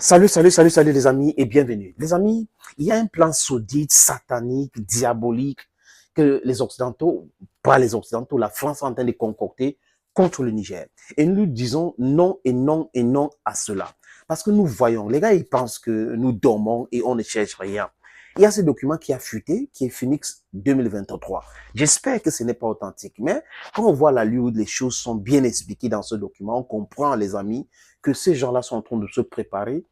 Salut les amis et bienvenue. Les amis, il y a un plan sordide, satanique, diabolique que les Occidentaux, pas les Occidentaux, la France est en train de concocter contre le Niger. Et nous disons non et non et non à cela. Parce que nous voyons, les gars, ils pensent que nous dormons et on ne cherche rien. Il y a ce document qui a fuité, qui est Phoenix 2023. J'espère que ce n'est pas authentique, mais quand on voit la lieu où les choses sont bien expliquées dans ce document, on comprend, les amis, que ces gens-là sont en train de se préparer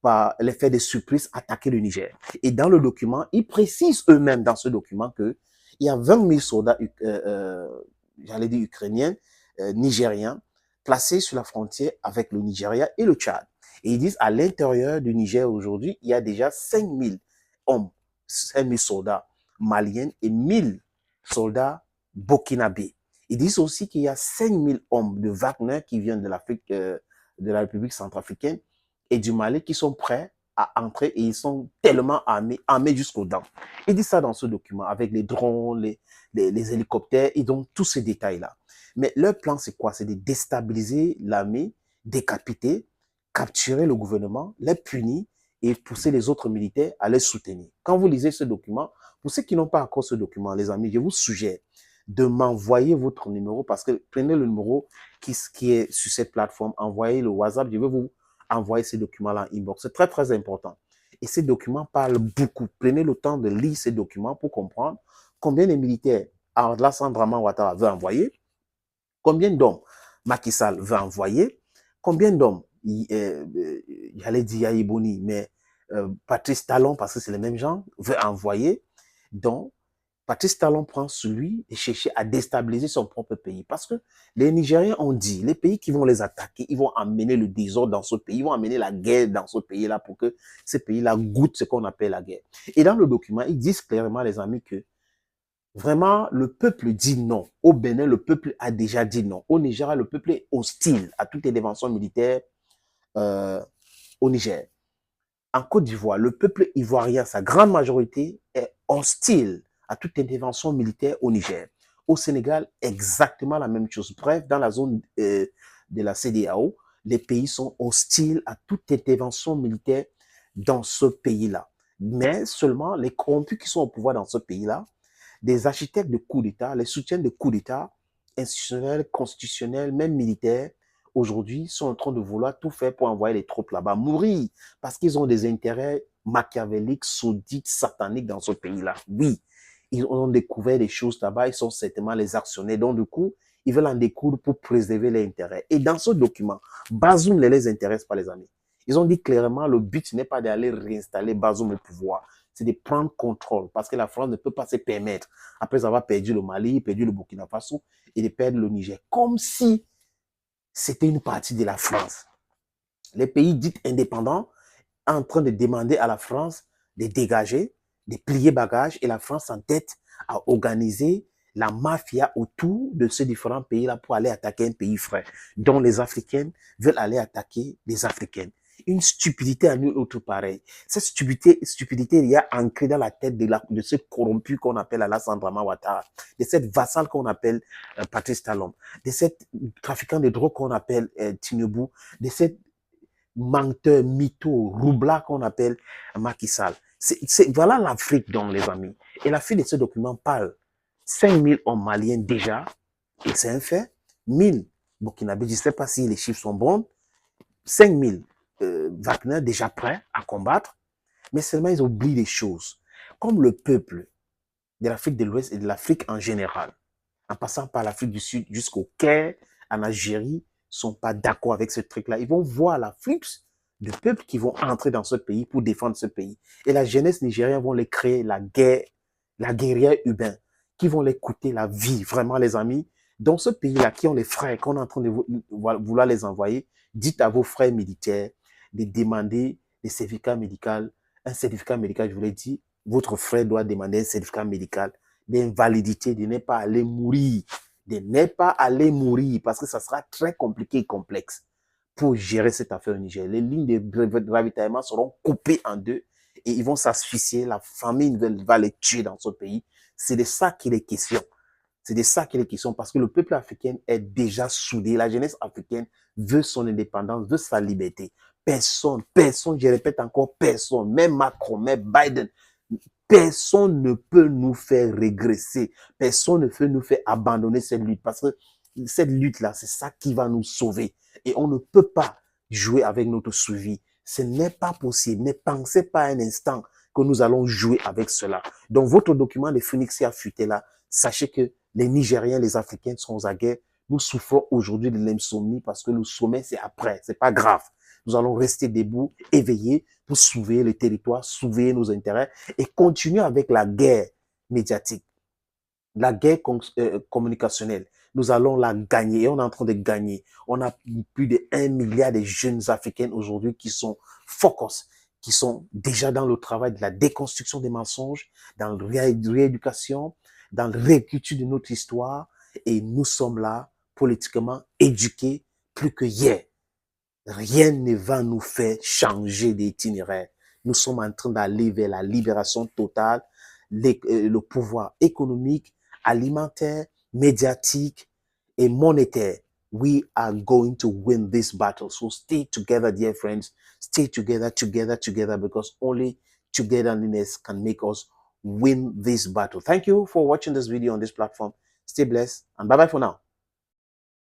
par l'effet des surprises attaquer le Niger. Et dans le document, ils précisent eux-mêmes dans ce document que il y a 20 000 soldats, j'allais dire ukrainiens, nigériens, placés sur la frontière avec le Nigeria et le Tchad. Et ils disent à l'intérieur du Niger aujourd'hui, il y a déjà 5 000 hommes, 5 000 soldats maliens et 1000 soldats burkinabés. Ils disent aussi qu'il y a 5 000 hommes de Wagner qui viennent de l'Afrique, de la République centrafricaine et du Mali qui sont prêts à entrer et ils sont tellement armés jusqu'aux dents. Il dit ça dans ce document avec les drones, les hélicoptères et donc tous ces détails-là. Mais leur plan, c'est quoi? C'est de déstabiliser l'armée, décapiter, capturer le gouvernement, les punir et pousser les autres militaires à les soutenir. Quand vous lisez ce document, pour ceux qui n'ont pas encore ce document, les amis, je vous suggère de m'envoyer votre numéro parce que prenez le numéro qui est sur cette plateforme, envoyez le WhatsApp, je vais vous envoyer ces documents-là en inbox. C'est très, très important. Et ces documents parlent beaucoup. Prenez le temps de lire ces documents pour comprendre combien de militaires Alassane Draman Ouattara veut envoyer, combien d'hommes Macky Sall veut envoyer, combien d'hommes, j'allais dire Yaïbouni, mais Patrice Talon, parce que c'est les mêmes gens, veut envoyer. Donc, Patrice Talon prend celui et chercher à déstabiliser son propre pays. Parce que les Nigériens ont dit, les pays qui vont les attaquer, ils vont amener le désordre dans ce pays, ils vont amener la guerre dans ce pays-là pour que ce pays-là goûte ce qu'on appelle la guerre. Et dans le document, ils disent clairement, les amis, que vraiment, le peuple dit non. Au Bénin, le peuple a déjà dit non. Au Niger, le peuple est hostile à toute intervention militaire euh, au Niger. En Côte d'Ivoire, le peuple ivoirien, sa grande majorité, est hostile à toute intervention militaire au Niger. Au Sénégal, exactement la même chose. Bref, dans la zone de la CEDEAO, les pays sont hostiles à toute intervention militaire dans ce pays-là. Mais seulement les corrompus qui sont au pouvoir dans ce pays-là, des architectes de coups d'État, les soutiens de coups d'État, institutionnels, constitutionnels, même militaires, aujourd'hui, sont en train de vouloir tout faire pour envoyer les troupes là-bas mourir, parce qu'ils ont des intérêts machiavéliques, saudites, sataniques dans ce pays-là. Oui, ils ont découvert des choses là-bas, ils sont certainement les actionnaires. Donc, du coup, ils veulent en découdre pour préserver leurs intérêts. Et dans ce document, Bazoum ne les intéresse pas, les amis. Ils ont dit clairement, le but n'est pas d'aller réinstaller Bazoum au pouvoir, c'est de prendre contrôle, parce que la France ne peut pas se permettre, après avoir perdu le Mali, perdu le Burkina Faso, et de perdre le Niger, comme si c'était une partie de la France. Les pays dits indépendants en train de demander à la France de dégager, de plier bagages, et la France s'entête à organiser la mafia autour de ces différents pays-là pour aller attaquer un pays frère, dont les Africains veulent aller attaquer les Africaines. Une stupidité à nul autre pareil. Cette stupidité il y a ancrée dans la tête de ce corrompu qu'on appelle Alassane Draman Ouattara, de cette vassale qu'on appelle Patrice Talon, de cette trafiquant de drogue qu'on appelle Tinubu, de cette menteur, mytho, roubla qu'on appelle Macky Sall. Voilà l'Afrique, donc, les amis. Et la fille de ce document parle 5 000 hommes maliens déjà, et c'est un fait, 1000 burkinabés, je ne sais pas si les chiffres sont bons, 5 000 Wagner déjà prêts à combattre, mais seulement ils oublient des choses. Comme le peuple de l'Afrique de l'Ouest et de l'Afrique en général, en passant par l'Afrique du Sud jusqu'au Caire, en Algérie, sont pas d'accord avec ce truc-là. Ils vont voir l'afflux de peuples qui vont entrer dans ce pays pour défendre ce pays. Et la jeunesse nigérienne vont les créer la guerre, la guerrière urbaine, qui vont les coûter la vie, vraiment les amis. Dans ce pays-là, qui ont les frères, qu'on est en train de vouloir les envoyer, dites à vos frères militaires de demander des certificats médicaux. Un certificat médical, je vous l'ai dit, votre frère doit demander un certificat médical d'invalidité, de ne pas aller mourir, de ne pas aller mourir, parce que ça sera très compliqué et complexe pour gérer cette affaire au Niger. Les lignes de ravitaillement seront coupées en deux et ils vont s'asphyxier, la famine va les tuer dans ce pays. C'est de ça qu'il est question. C'est de ça qu'il est question, parce que le peuple africain est déjà soudé. La jeunesse africaine veut son indépendance, veut sa liberté. personne, je répète encore personne, même Macron, même Biden, personne ne peut nous faire régresser. Personne ne peut nous faire abandonner cette lutte. Parce que cette lutte-là, c'est ça qui va nous sauver. Et on ne peut pas jouer avec notre survie. Ce n'est pas possible. Ne pensez pas un instant que nous allons jouer avec cela. Donc, votre document de Phoenix a fuité là. Sachez que les Nigériens, les Africains sont aux aguets. Nous souffrons aujourd'hui de l'insomnie parce que le sommet, c'est après. C'est pas grave. Nous allons rester debout, éveillés pour sauver le territoire, sauver nos intérêts et continuer avec la guerre médiatique, la guerre communicationnelle. Nous allons la gagner et on est en train de gagner. On a plus de 1 milliard de jeunes Africains aujourd'hui qui sont focus, qui sont déjà dans le travail de la déconstruction des mensonges, dans la rééducation, dans la réécriture de notre histoire. Et nous sommes là, politiquement éduqués, plus que hier. Rien ne va nous faire changer d'itinéraire. Nous sommes en train d'aller vers la libération totale, le pouvoir économique, alimentaire, médiatique et monétaire. We are going to win this battle. So stay together, dear friends. Stay together, because only togetherness can make us win this battle. Thank you for watching this video on this platform. Stay blessed and bye-bye for now.